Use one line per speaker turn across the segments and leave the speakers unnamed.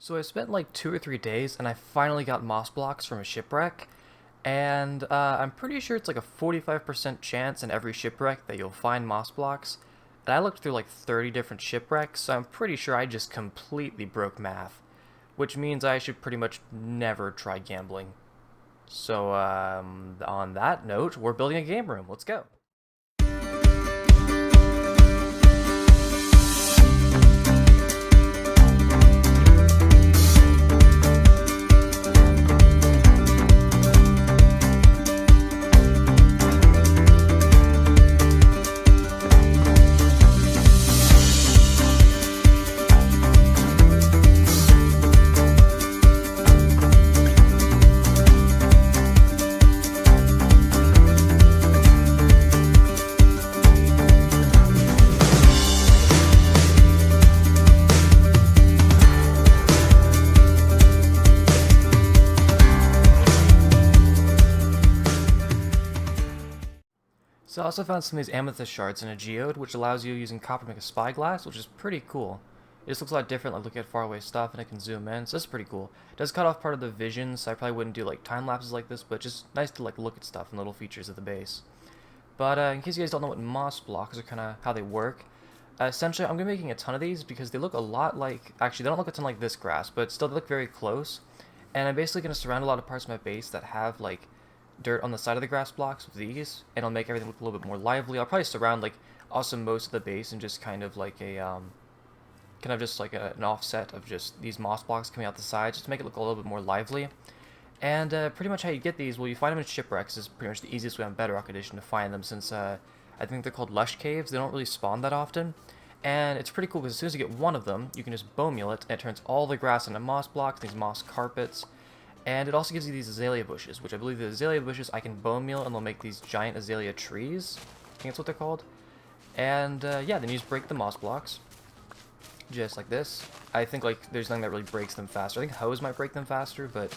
So I spent like 2 or 3 days and I finally got moss blocks from a shipwreck. And I'm pretty sure it's like a 45% chance in every shipwreck that you'll find moss blocks. And I looked through like 30 different shipwrecks, so I'm pretty sure I just completely broke math. Which means I should pretty much never try gambling. So on that note, we're building a game room. Let's go. So I also found some of these amethyst shards in a geode, which allows you using copper to make a spyglass, which is pretty cool. It just looks a lot different, like looking at faraway stuff, and it can zoom in, so that's pretty cool. It does cut off part of the vision, so I probably wouldn't do like time lapses like this, but just nice to like look at stuff and little features of the base. But in case you guys don't know what moss blocks are, kind of how they work, essentially I'm going to be making a ton of these because they look a lot like, actually they don't look a ton like this grass, but still they look very close. And I'm basically going to surround a lot of parts of my base that have like dirt on the side of the grass blocks with these, and I'll make everything look a little bit more lively. I'll probably surround like also most of the base and just kind of like a kind of just like an offset of just these moss blocks coming out the sides, just to make it look a little bit more lively. And pretty much how you get these, well, you find them in shipwrecks is pretty much the easiest way on Bedrock Edition to find them, since I think they're called lush caves. They don't really spawn that often, and it's pretty cool because as soon as you get one of them, you can just bone meal it, and it turns all the grass into moss blocks, these moss carpets. And it also gives you these azalea bushes, which I believe the azalea bushes I can bone meal, and they'll make these giant azalea trees. I think that's what they're called. And yeah, then you just break the moss blocks, just like this. I think like there's nothing that really breaks them faster. I think hose might break them faster, but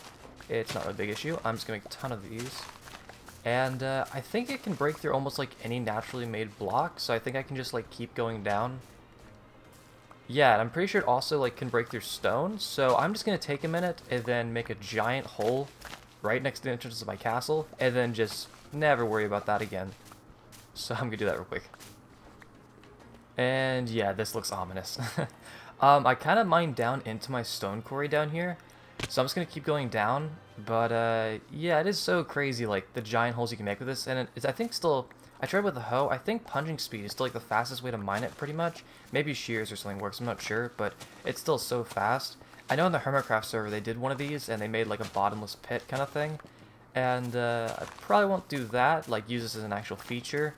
it's not a big issue. I'm just gonna make a ton of these. And I think it can break through almost like any naturally made block, so I think I can just like keep going down. Yeah, and I'm pretty sure it also like can break through stone, so I'm just gonna take a minute and then make a giant hole right next to the entrance of my castle, and then just never worry about that again. So I'm gonna do that real quick. And yeah, this looks ominous. I kind of mined down into my stone quarry down here, so I'm just gonna keep going down. But yeah, it is so crazy, like the giant holes you can make with this, and it's I think still. I tried with the hoe. I think punching speed is still like the fastest way to mine it, pretty much. Maybe shears or something works, I'm not sure, but it's still so fast. I know in the Hermitcraft server they did one of these, and they made like a bottomless pit kind of thing. And I probably won't do that, like use this as an actual feature,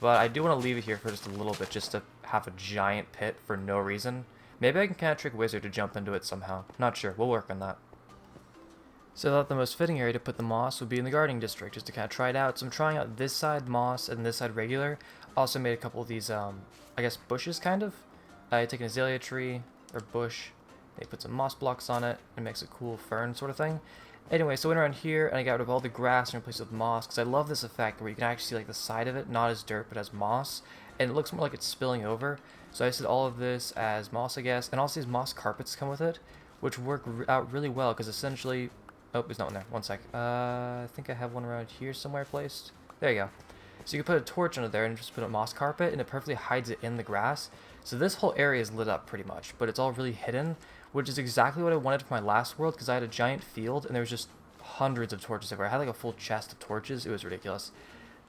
but I do want to leave it here for just a little bit, just to have a giant pit for no reason. Maybe I can kind of trick Wizard to jump into it somehow. Not sure, we'll work on that. So I thought the most fitting area to put the moss would be in the gardening district, just to kind of try it out. So I'm trying out this side moss and this side regular. Also made a couple of these, I guess, bushes, kind of. I take an azalea tree, or bush, they put some moss blocks on it, and makes a cool fern sort of thing. Anyway, so I went around here, and I got rid of all the grass and replaced it with moss, because I love this effect where you can actually see like the side of it, not as dirt, but as moss. And it looks more like it's spilling over. So I did all of this as moss, I guess, and also these moss carpets come with it, which work out really well, because essentially... Oh, there's not one there. One sec. I think I have one around here somewhere placed. There you go. So you can put a torch under there and just put a moss carpet, and it perfectly hides it in the grass. So this whole area is lit up pretty much, but it's all really hidden, which is exactly what I wanted for my last world, because I had a giant field, and there was just hundreds of torches everywhere. I had like a full chest of torches. It was ridiculous.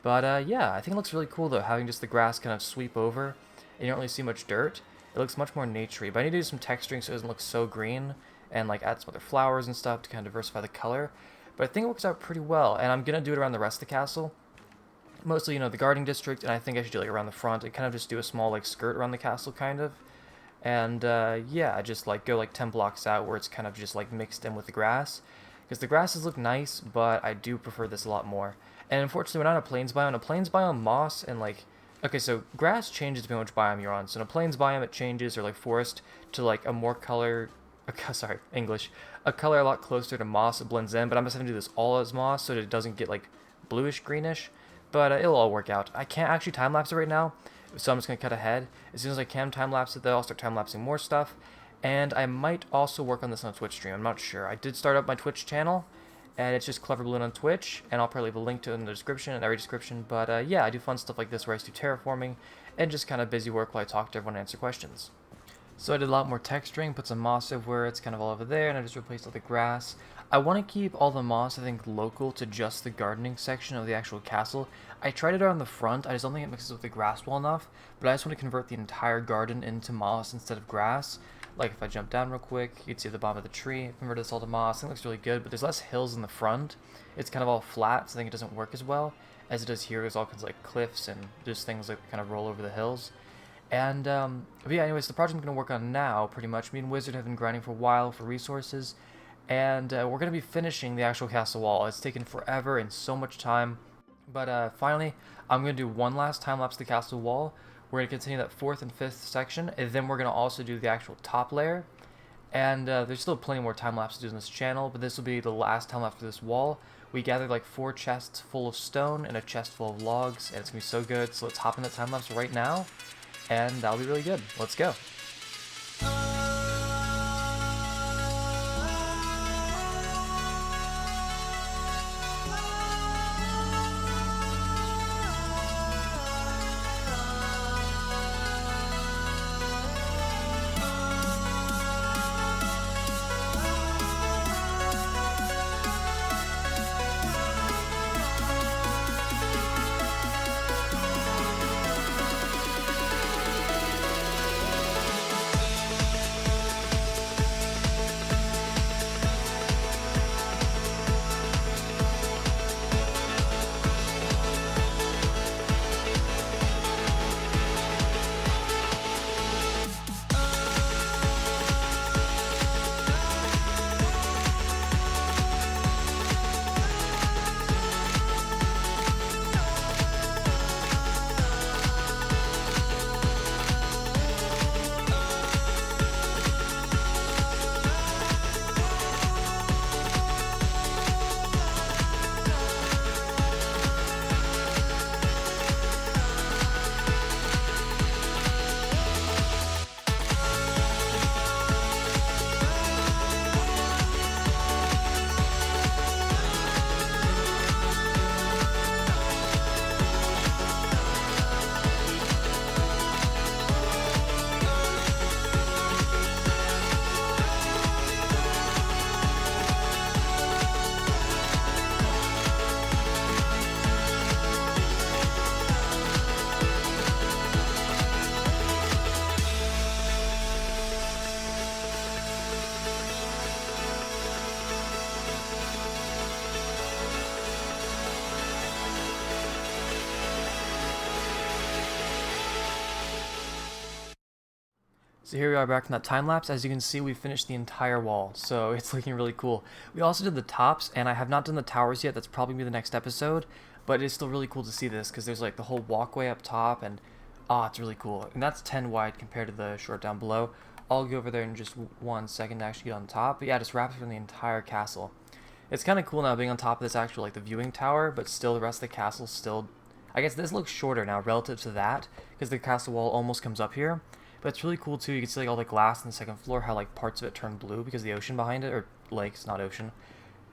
But yeah, I think it looks really cool, though, having just the grass kind of sweep over, and you don't really see much dirt. It looks much more naturey, but I need to do some texturing so it doesn't look so green, and like add some other flowers and stuff to kind of diversify the color. But I think it works out pretty well, and I'm gonna do it around the rest of the castle. Mostly, you know, the gardening district, and I think I should do like around the front and kind of just do a small like skirt around the castle, kind of. And yeah, just like go like 10 blocks out where it's kind of just like mixed in with the grass. Because the grasses look nice, but I do prefer this a lot more. And unfortunately, we're not in a plains biome. In a plains biome, moss and like... Okay, so grass changes depending on which biome you're on. So in a plains biome, it changes, or like forest, to like a more color... Sorry, English. A color a lot closer to moss. It blends in, but I'm just having to do this all as moss so that it doesn't get like bluish greenish. But it'll all work out. I can't actually time lapse it right now, so I'm just gonna cut ahead. As soon as I can time lapse it, though, I'll start time lapsing more stuff. And I might also work on this on a Twitch stream. I'm not sure. I did start up my Twitch channel, and it's just Clever Balloon on Twitch, and I'll probably leave a link to it in the description, in every description. But yeah, I do fun stuff like this where I just do terraforming and just kind of busy work while I talk to everyone and answer questions. So I did a lot more texturing, put some moss everywhere, it's kind of all over there, and I just replaced all the grass. I want to keep all the moss, I think, local to just the gardening section of the actual castle. I tried it on the front, I just don't think it mixes with the grass well enough, but I just want to convert the entire garden into moss instead of grass. Like if I jump down real quick, you can see the bottom of the tree, convert this all to moss, I think it looks really good, but there's less hills in the front. It's kind of all flat, so I think it doesn't work as well as it does here. There's all kinds of like cliffs and just things that kind of roll over the hills. And, but yeah, anyways, the project I'm going to work on now, pretty much, me and Wizard have been grinding for a while for resources, and we're going to be finishing the actual castle wall. It's taken forever and so much time, but finally, I'm going to do one last time-lapse of the castle wall. We're going to continue that 4th and 5th section, and then we're going to also do the actual top layer, and there's still plenty more time-lapse to do on this channel, but this will be the last time-lapse for this wall. We gathered like 4 chests full of stone and a chest full of logs, and it's going to be so good, so let's hop in that time-lapse right now. And that'll be really good. Let's go. So here we are back from that time lapse. As you can see, we finished the entire wall, so it's looking really cool. We also did the tops, and I have not done the towers yet. That's probably the next episode, but it's still really cool to see this because there's like the whole walkway up top, and it's really cool. And that's 10 wide compared to the short down below. I'll go over there in just 1 second to actually get on top. But yeah, just wraps from the entire castle. It's kind of cool now being on top of this actual like the viewing tower, but still the rest of the castle still. I guess this looks shorter now relative to that because the castle wall almost comes up here. But it's really cool too. You can see like all the glass on the second floor, how like parts of it turn blue because of the ocean behind it, or lakes, not ocean.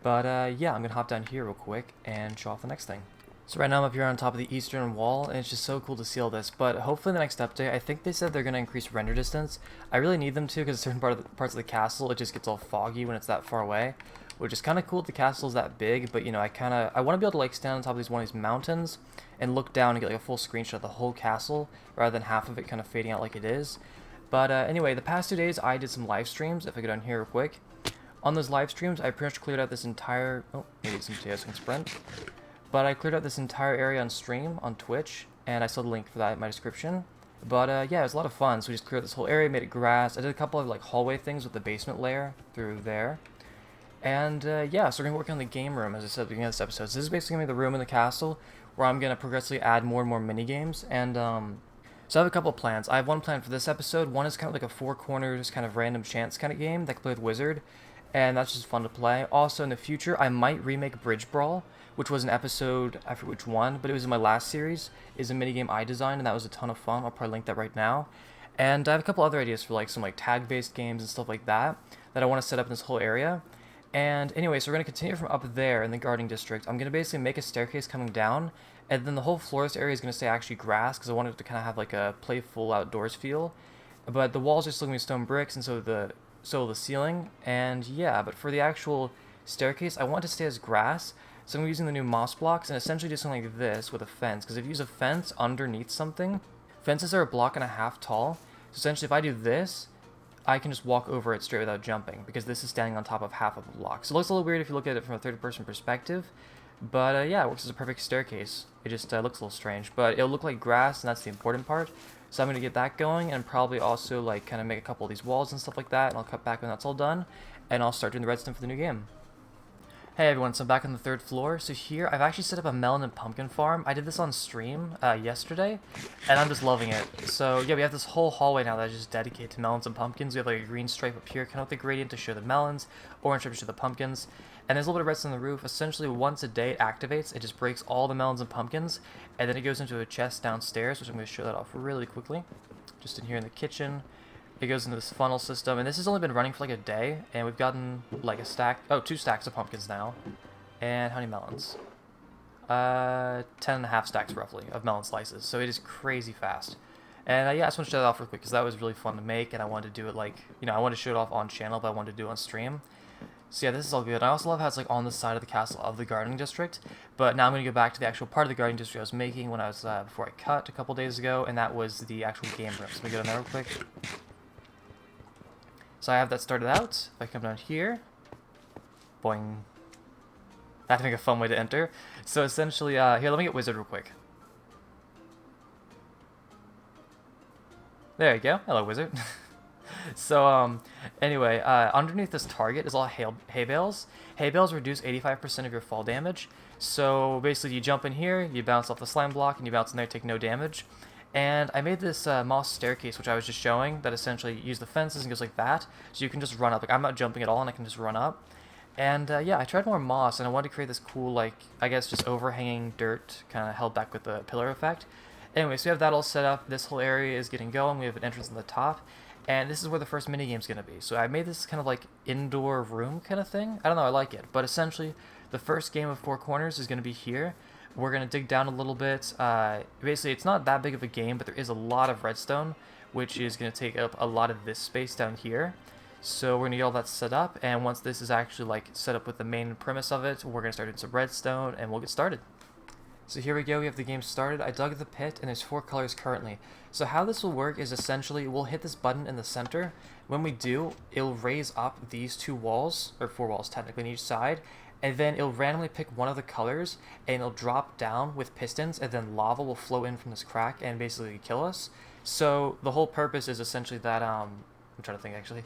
But yeah, I'm gonna hop down here real quick and show off the next thing. So right now I'm up here on top of the eastern wall, and it's just so cool to see all this. But hopefully in the next update, I think they said they're gonna increase render distance. I really need them to because certain parts of the castle it just gets all foggy when it's that far away, which is kind of cool if the castle is that big. But you know, I want to be able to like stand on top of one of these mountains and look down and get like a full screenshot of the whole castle rather than half of it kind of fading out like it is. But anyway, the past 2 days I did some live streams. If I go down here real quick, on those live streams I pretty much cleared out this entire maybe some potatoes can sprint. But I cleared out this entire area on stream on Twitch, and I still have the link for that in my description. But yeah, it was a lot of fun. So we just cleared this whole area, made it grass. I did a couple of like hallway things with the basement layer through there. And yeah, so we're gonna work on the game room, as I said at the beginning of this episode. So this is basically gonna be the room in the castle where I'm gonna progressively add more and more mini games. And so I have a couple of plans. I have one plan for this episode. One is kind of like a 4 corners kind of random chance kind of game that I can play with Wizard, and that's just fun to play. Also in the future, I might remake Bridge Brawl, which was an episode, I forget which one, but it was in my last series, is a minigame I designed, and that was a ton of fun. I'll probably link that right now. And I have a couple other ideas for like some like tag-based games and stuff like that that I want to set up in this whole area. And anyway, so we're going to continue from up there in the gardening district. I'm going to basically make a staircase coming down, and then the whole floor of this area is going to stay actually grass, because I wanted to kind of have like a playful outdoors feel. But the walls are still going to be stone bricks, and so the ceiling. And yeah, but for the actual staircase, I want to stay as grass, so I'm using the new moss blocks, and essentially just something like this with a fence, because if you use a fence underneath something, fences are a block and a half tall, so essentially if I do this, I can just walk over it straight without jumping, because this is standing on top of half of the block. So it looks a little weird if you look at it from a third-person perspective, but yeah, it works as a perfect staircase. It just looks a little strange, but it'll look like grass, and that's the important part. So I'm going to get that going, and probably also like kind of make a couple of these walls and stuff like that, and I'll cut back when that's all done, and I'll start doing the redstone for the new game. Hey everyone, so I'm back on the third floor. So here, I've actually set up a melon and pumpkin farm. I did this on stream yesterday, and I'm just loving it. So yeah, we have this whole hallway now that is just dedicated to melons and pumpkins. We have like a green stripe up here, kind of with the gradient to show the melons, orange stripe to show the pumpkins, and there's a little bit of redstone on the roof. Essentially, once a day it activates, it just breaks all the melons and pumpkins, and then it goes into a chest downstairs, which I'm going to show that off really quickly. Just in here in the kitchen. It goes into this funnel system, and this has only been running for like a day, and we've gotten like a stack, oh, 2 stacks of pumpkins now. And how many melons? 10.5 stacks roughly of melon slices, so it is crazy fast. And yeah, I just want to show that off real quick because that was really fun to make, and I wanted to do it like, you know, I wanted to show it off on channel, but I wanted to do it on stream. So yeah, this is all good. I also love how it's like on the side of the castle of the gardening district, but now I'm going to go back to the actual part of the gardening district I was making when I was, before I cut a couple days ago, and that was the actual game room. So let me go down there real quick. So I have that started out. If I come down here, boing. I have to make a fun way to enter. So essentially, here, let me get wizard real quick. There you go. Hello, wizard. So, anyway, underneath this target is all hay bales. Hay bales reduce 85% of your fall damage. So basically, you jump in here, you bounce off the slime block, and you bounce in there, take no damage. And I made this moss staircase, which I was just showing, that essentially use the fences and goes like that, so you can just run up. Like, I'm not jumping at all, and I can just run up. And yeah, I tried more moss, and I wanted to create this cool, like, I guess just overhanging dirt, kind of held back with the pillar effect. Anyway, so we have that all set up. This whole area is getting going. We have an entrance on the top, and this is where the first minigame's going to be. So I made this kind of like indoor room kind of thing. I don't know, I like it. But essentially, the first game of Four Corners is going to be here. We're going to dig down a little bit. Basically, it's not that big of a game, but there is a lot of redstone, which is going to take up a lot of this space down here. So we're going to get all that set up, and once this is actually like set up with the main premise of it, we're going to start doing some redstone, and we'll get started. So here we go, we have the game started. I dug the pit, and there's 4 colors currently. So how this will work is essentially, we'll hit this button in the center. When we do, it'll raise up these 2 walls, or 4 walls technically on each side, and then it'll randomly pick one of the colors, and it'll drop down with pistons, and then lava will flow in from this crack and basically kill us. So the whole purpose is essentially that, I'm trying to think actually.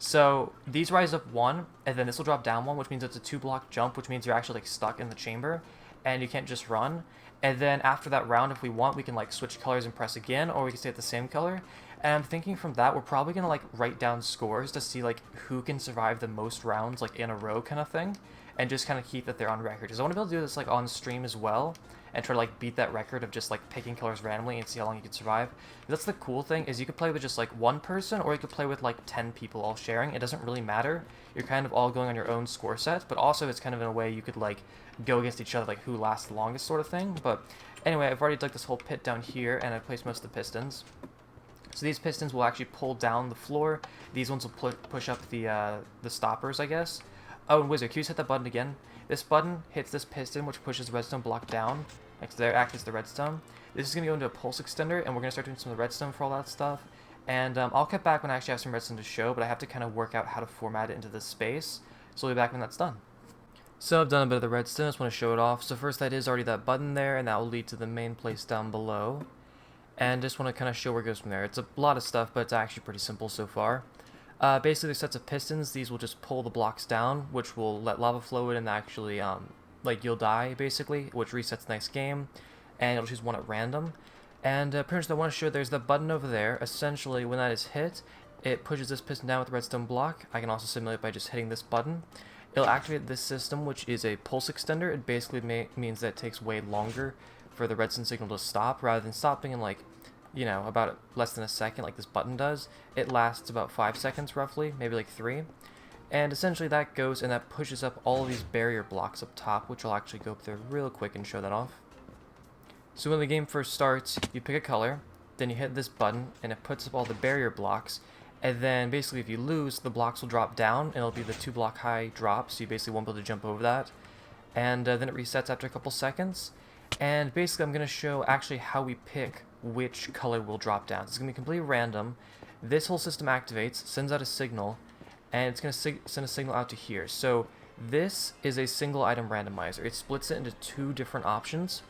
So these rise up 1, and then this will drop down 1, which means it's a 2-block jump, which means you're actually like stuck in the chamber, and you can't just run. And then after that round, if we want, we can like switch colors and press again, or we can stay at the same color. And I'm thinking from that, we're probably gonna like write down scores to see like who can survive the most rounds like in a row kind of thing, and just kind of keep that there on record. Because I want to be able to do this like on stream as well, and try to like beat that record of just like picking colors randomly and see how long you can survive. That's the cool thing, is you could play with just like 1 person, or you could play with like 10 people all sharing. It doesn't really matter. You're kind of all going on your own score set, but also it's kind of in a way you could like go against each other, like who lasts the longest sort of thing. But anyway, I've already dug this whole pit down here, and I've placed most of the pistons. So these pistons will actually pull down the floor. These ones will push up the stoppers, I guess. Oh, and Wizard, can you just hit that button again? This button hits this piston, which pushes the redstone block down. Next there, acts as the redstone. This is going to go into a pulse extender, and we're going to start doing some of the redstone for all that stuff. And I'll cut back when I actually have some redstone to show, but I have to kind of work out how to format it into this space. So I'll be back when that's done. So I've done a bit of the redstone, I just want to show it off. So first, that is already that button there, and that will lead to the main place down below. And just want to kind of show where it goes from there. It's a lot of stuff, but it's actually pretty simple so far. Basically, there's sets of pistons. These will just pull the blocks down, which will let lava flow in and actually, like, you'll die, basically, which resets the next game. And it'll choose one at random. And pretty much I want to show there's the button over there. Essentially, when that is hit, it pushes this piston down with the redstone block. I can also simulate by just hitting this button. It'll activate this system, which is a pulse extender. It basically means that it takes way longer for the redstone signal to stop, rather than stopping in like, you know, about less than a second, like this button does. It lasts about 5 seconds roughly, maybe like 3. And essentially that goes and that pushes up all of these barrier blocks up top, which I'll actually go up there real quick and show that off. So when the game first starts, you pick a color, then you hit this button, and it puts up all the barrier blocks, and then basically if you lose, the blocks will drop down, and it'll be the 2 block high drop, so you basically won't be able to jump over that. And then it resets after a couple seconds, and basically I'm going to show actually how we pick which color will drop down. It's going to be completely random. This whole system activates, sends out a signal, and it's going to send a signal out to here. So this is a single item randomizer. It splits it into 2 different options.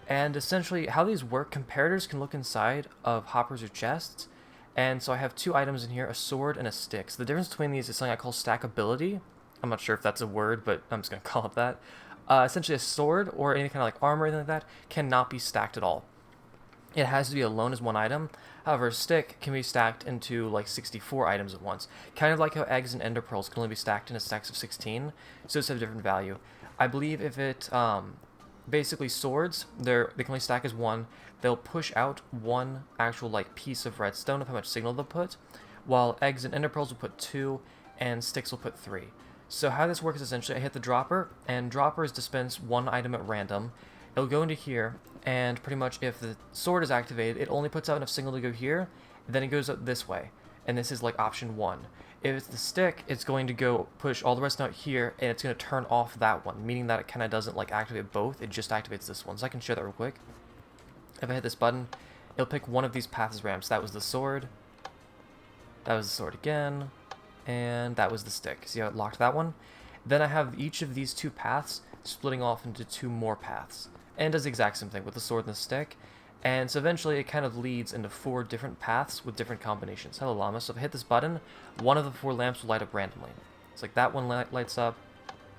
And essentially, how these work, comparators can look inside of hoppers or chests. And so I have 2 items in here, a sword and a stick. So the difference between these is something I call stackability. I'm not sure if that's a word, but I'm just going to call it that. Essentially, a sword or any kind of like armor or anything like that cannot be stacked at all. It has to be alone as 1 item. However, a stick can be stacked into like 64 items at once. Kind of like how eggs and ender pearls can only be stacked into stacks of 16. So it's have a different value. I believe if it... basically swords, they can only stack as 1. They'll push out 1 actual like piece of redstone of how much signal they'll put, while eggs and ender pearls will put 2, and sticks will put 3. So how this works is essentially I hit the dropper, and droppers dispense 1 item at random. It'll go into here, and pretty much if the sword is activated, it only puts out enough signal to go here, and then it goes up this way, and this is like option 1. If it's the stick, it's going to go push all the rest out here, and it's going to turn off that one, meaning that it kind of doesn't like activate both, it just activates this one. So I can show that real quick. If I hit this button, it'll pick one of these paths as ramps. That was the sword, that was the sword again, and that was the stick. See how it locked that one? Then I have each of these 2 paths splitting off into 2 more paths, and it does the exact same thing with the sword and the stick. And so eventually it kind of leads into 4 different paths with different combinations. Hello llama. So if I hit this button, one of the 4 lamps will light up randomly. It's like that one lights up.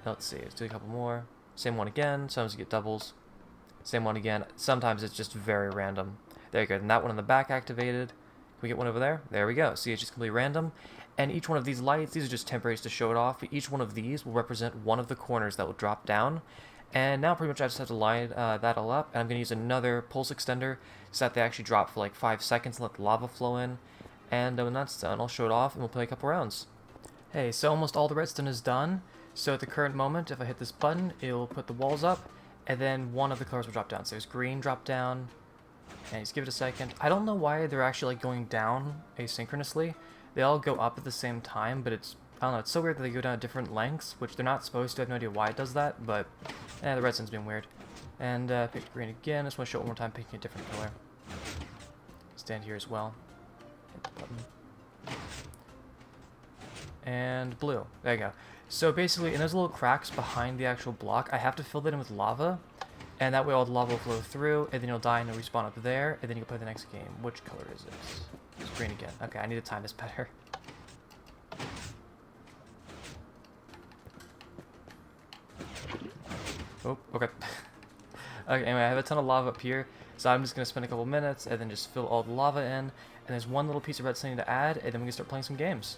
Let's see, let's do a couple more. Same one again, sometimes you get doubles. Same one again, sometimes it's just very random. There you go, and that one in the back activated. Can we get one over there? There we go. See, it's just completely random. And each one of these lights, these are just temporaries to show it off, but each one of these will represent one of the corners that will drop down. And now pretty much I just have to line that all up, and I'm going to use another pulse extender so that they actually drop for like 5 seconds and let the lava flow in. And when that's done, I'll show it off and we'll play a couple rounds. Hey, so almost all the redstone is done. So at the current moment, if I hit this button, it'll put the walls up, and then one of the colors will drop down. So there's green drop down, and just give it a second. I don't know why they're actually like going down asynchronously. They all go up at the same time, but it's, I don't know, it's so weird that they go down at different lengths, which they're not supposed to. I have no idea why it does that, but the redstone's being weird. And pick green again. I just want to show it one more time, picking a different color. Stand here as well. Hit the button. And blue. There you go. So basically, and there's little cracks behind the actual block. I have to fill that in with lava, and that way all the lava will flow through, and then you'll die and you'll respawn up there, and then you can play the next game. Which color is this? It's green again. Okay, I need to time this better. Oh, okay. Okay, anyway, I have a ton of lava up here, so I'm just going to spend a couple minutes and then just fill all the lava in, and there's one little piece of redstone to add, and then we can start playing some games.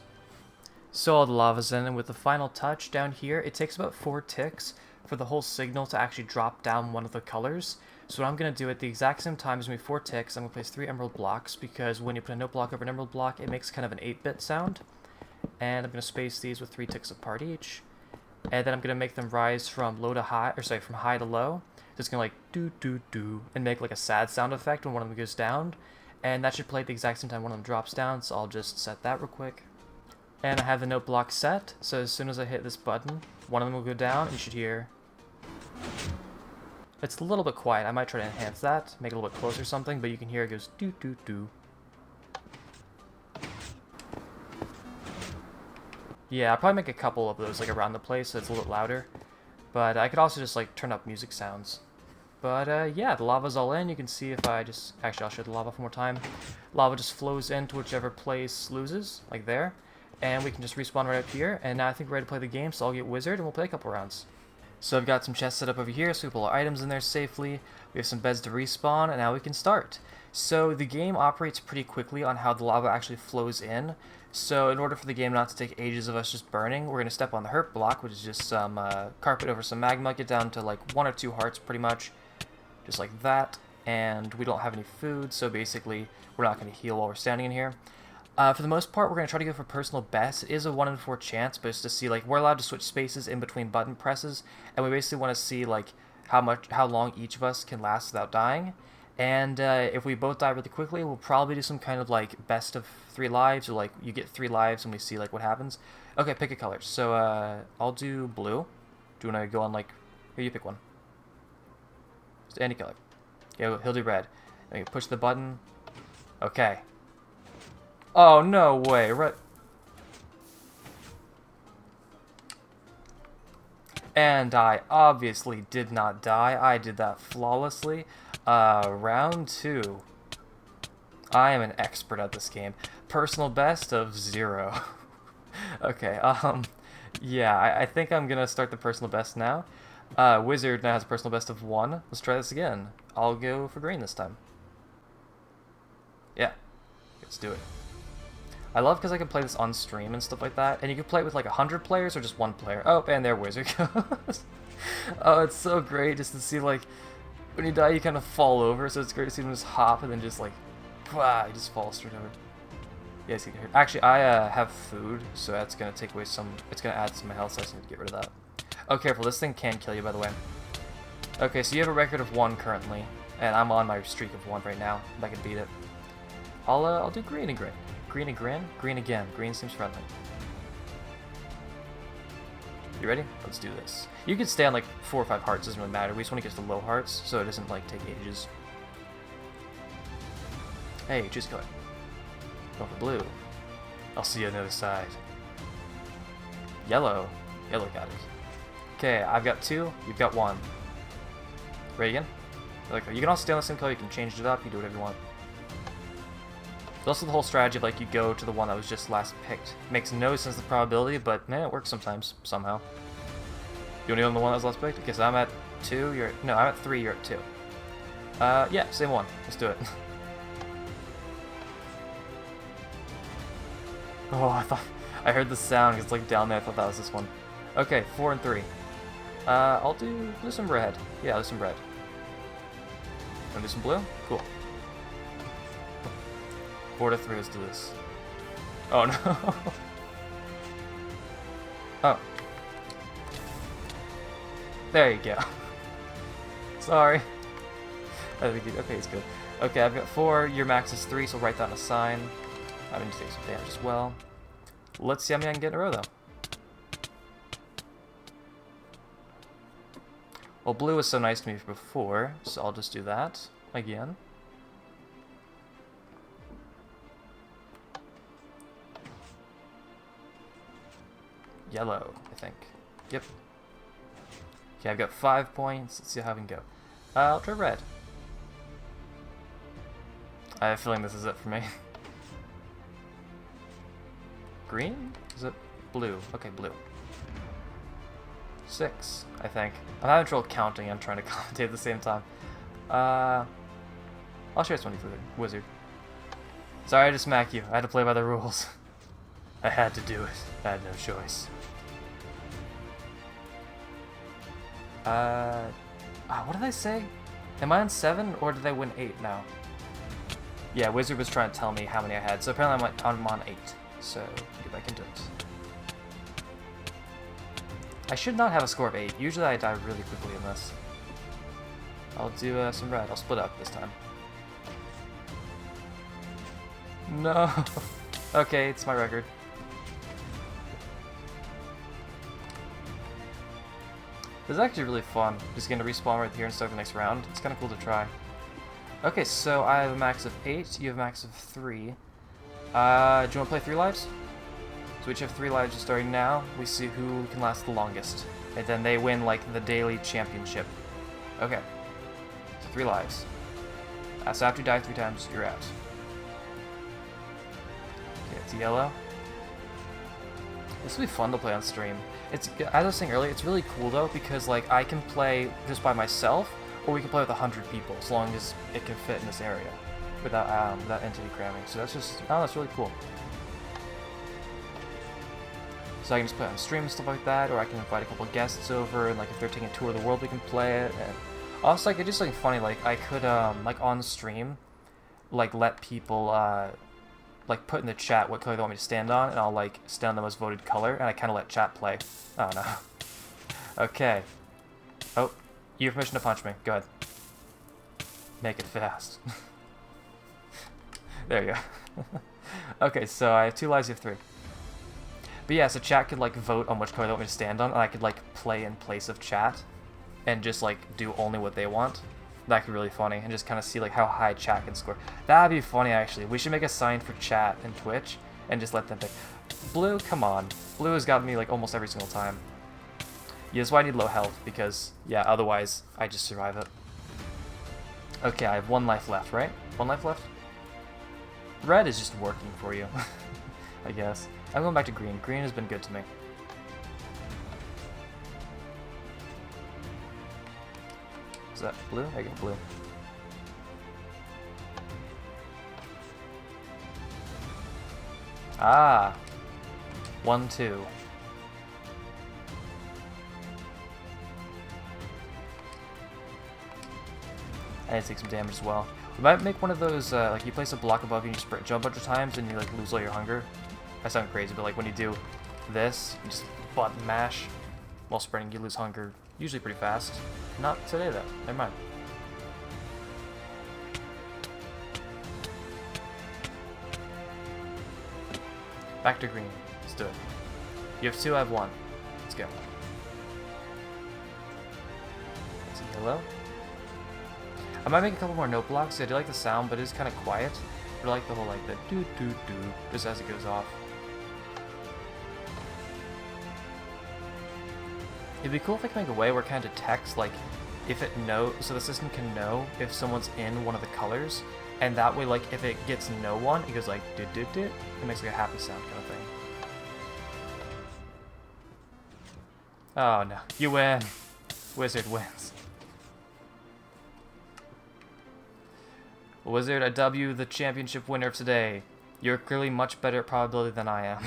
So all the lava's in, and with the final touch down here, it takes about 4 ticks for the whole signal to actually drop down one of the colors. So what I'm going to do at the exact same time is going to be 4 ticks. I'm going to place 3 emerald blocks, because when you put a note block over an emerald block, it makes kind of an 8-bit sound. And I'm going to space these with 3 ticks apart each. And then I'm going to make them rise from low to high, or sorry, from high to low. So it's going to like do, and make like a sad sound effect when one of them goes down. And that should play at the exact same time one of them drops down, so I'll just set that real quick. And I have the note block set, so as soon as I hit this button, one of them will go down, and you should hear... It's a little bit quiet. I might try to enhance that, make it a little bit closer or something, but you can hear it goes do. Yeah, I'll probably make a couple of those like around the place so it's a little louder. But I could also just like turn up music sounds. But yeah, the lava's all in. You can see if I just... Actually, I'll show the lava one more time. Lava just flows into whichever place loses, like there. And we can just respawn right up here. And now I think we're ready to play the game, so I'll get wizard and we'll play a couple rounds. So I've got some chests set up over here, so we pull our items in there safely. We have some beds to respawn, and now we can start. So the game operates pretty quickly on how the lava actually flows in. So in order for the game not to take ages of us just burning, we're going to step on the herp block, which is just some carpet over some magma, get down to like 1 or 2 hearts pretty much, just like that. and we don't have any food, so basically we're not going to heal while we're standing in here. For the most part, we're going to try to go for personal best. It is a 1 in 4 chance, but it's to see, like, we're allowed to switch spaces in between button presses, and we basically want to see, like, how long each of us can last without dying. And if we both die really quickly, we'll probably do some kind of, like, best of 3 lives, or, like, you get 3 lives and we see, like, what happens. Okay, pick a color. So, I'll do blue. Do you want to go on, like, here, you pick one. Just any color. Yeah, he'll do red. And you push the button. Okay. Oh, no way. Right. And I obviously did not die. I did that flawlessly. Round 2. I am an expert at this game. Personal best of 0. Okay, yeah, I think I'm gonna start the personal best now. Wizard now has a personal best of 1. Let's try this again. I'll go for green this time. Yeah, let's do it. I love because I can play this on stream and stuff like that, and you can play it with like 100 players or just 1 player. Oh, and there Wizard goes. Oh, it's so great just to see, like, when you die you kind of fall over, so it's great to see him just hop and then just like, wow, he just falls straight over. Yeah, he's getting hurt. Actually, I have food, so that's gonna take away some, it's gonna add to my health, so I just need to get rid of that. Oh, careful, this thing can kill you, by the way. Okay, so you have a record of 1 currently, and I'm on my streak of 1 right now, if I can beat it. I'll do green and green. Green and green? Green again. Green seems friendly. You ready? Let's do this. You can stay on like 4 or 5 hearts, doesn't really matter. We just want to get to the low hearts, so it doesn't like take ages. Hey, choose color. Go for blue. I'll see you on the other side. Yellow. Yellow got it. Okay, I've got 2, you've got 1. Ready again? Like, you can also stay on the same color, you can change it up, you can do whatever you want. There's also the whole strategy of, like, you go to the one that was just last picked. Makes no sense the probability, but man, it works sometimes, somehow. You want to go on the one that was last picked? Okay, so I'm at 2, you're at, no, I'm at 3, you're at 2. Yeah, same one. Let's do it. Oh, I heard the sound, it's like down there, I thought that was this one. Okay, 4 and 3. I'll do some red. Yeah, there's some red. Wanna do some blue? Cool. 4 to 3, let's do this. Oh no. Oh. There you go. Sorry. Okay, it's good. Okay, I've got 4, your max is 3, so write that in a sign. I need to take some damage as well. Let's see how many I can get in a row though. Well, blue was so nice to me before, so I'll just do that again. Yellow, I think. Yep. Okay, I've got 5 points. Let's see how we can go. I'll try red. I have a feeling this is it for me. Green? Is it blue? Okay, blue. 6, I think. I'm having trouble counting. I'm trying to commentate at the same time. I'll share 20 for the wizard. Sorry to smack you. I had to play by the rules. I had to do it. I had no choice. What did I say? Am I on 7 or did I win 8 now? Yeah, Wizard was trying to tell me how many I had, so apparently I'm on 8. So, get back into it. I should not have a score of 8. Usually I die really quickly in this. I'll do some red. I'll split up this time. No! Okay, it's my record. This is actually really fun. Just getting to respawn right here and start the next round. It's kind of cool to try. Okay, so I have a max of 8. You have a max of 3. Do you want to play 3 lives? So we each have 3 lives just starting now. We see who can last the longest. And then they win, like, the daily championship. Okay. So 3 lives. So after you die 3 times, you're out. Okay, it's yellow. This will be fun to play on stream. It's, as I was saying earlier, it's really cool though, because like I can play just by myself, or we can play with 100 people, as long as it can fit in this area, without entity cramming. So that's just, oh, that's really cool. So I can just play on stream and stuff like that, or I can invite a couple guests over, and like if they're taking a tour of the world, we can play it. And Also, like, it's just like funny. Like, I could like on stream, like let people like put in the chat what color they want me to stand on, and I'll like stand on the most voted color, and I kind of let chat play. Oh no. Okay. Oh, you have permission to punch me. Go ahead. Make it fast. There you go. Okay, so I have 2 lives, you have 3. But yeah, so chat could like vote on which color they want me to stand on, and I could like play in place of chat, and just like do only what they want. That could be really funny, and just kind of see like how high chat can score. That'd be funny actually. We should make a sign for chat and Twitch, and just let them pick. Blue, come on. Blue has gotten me like almost every single time. Yeah, that's why I need low health, because yeah, otherwise I just survive it. Okay, I have 1 life left, right? 1 life left? Red is just working for you, I guess. I'm going back to green. Green has been good to me. Is that blue? I get blue. Ah! 1, 2. I need to take some damage as well. We might make one of those, like you place a block above you and you sprint jump a bunch of times and you like lose all your hunger. I sound crazy, but like when you do this, you just button mash while sprinting, you lose hunger usually pretty fast. Not today though, never mind. Back to green, let's do it. You have 2, I have 1. Let's go. It's yellow. I might make a couple more note blocks. I do like the sound, but it is kind of quiet. But I like the whole like the doo doo doo just as it goes off. It'd be cool if I could make a way where it kind of detects like if it knows, so the system can know if someone's in one of the colors, and that way like if it gets no one, it goes like doo doo doo. It makes like a happy sound kind of thing. Oh no, you win. Wizard wins. Wizard, I W the championship winner of today. You're clearly much better at probability than I am.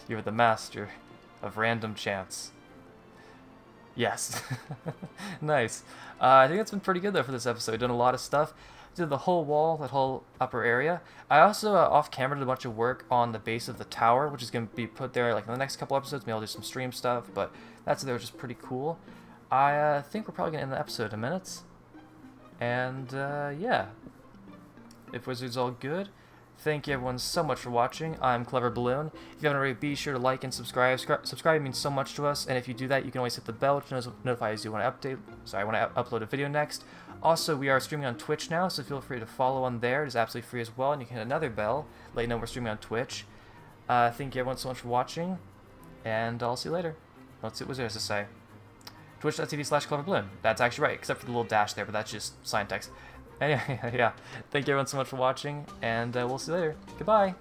You're the master of random chance. Yes. Nice. I think that's been pretty good though for this episode. Done a lot of stuff. Did the whole wall, that whole upper area. I also off camera did a bunch of work on the base of the tower, which is going to be put there like in the next couple episodes. Maybe I'll do some stream stuff, but that's there, which is pretty cool. I think we're probably going to end the episode in minutes. And, yeah. If Wizard's all good, thank you everyone so much for watching. I'm Clever Balloon. If you haven't already, be sure to like and subscribe. Subscribe means so much to us, and if you do that, you can always hit the bell to notify us when I upload a video next. Also, we are streaming on Twitch now, so feel free to follow on there. It is absolutely free as well, and you can hit another bell, let you know we're streaming on Twitch. Thank you everyone so much for watching, and I'll see you later. Let's see what Wizard has to say. Twitch.tv/cleverbloom. That's actually right, except for the little dash there, but that's just sign text. Anyway, yeah. Thank you everyone so much for watching, and we'll see you later. Goodbye!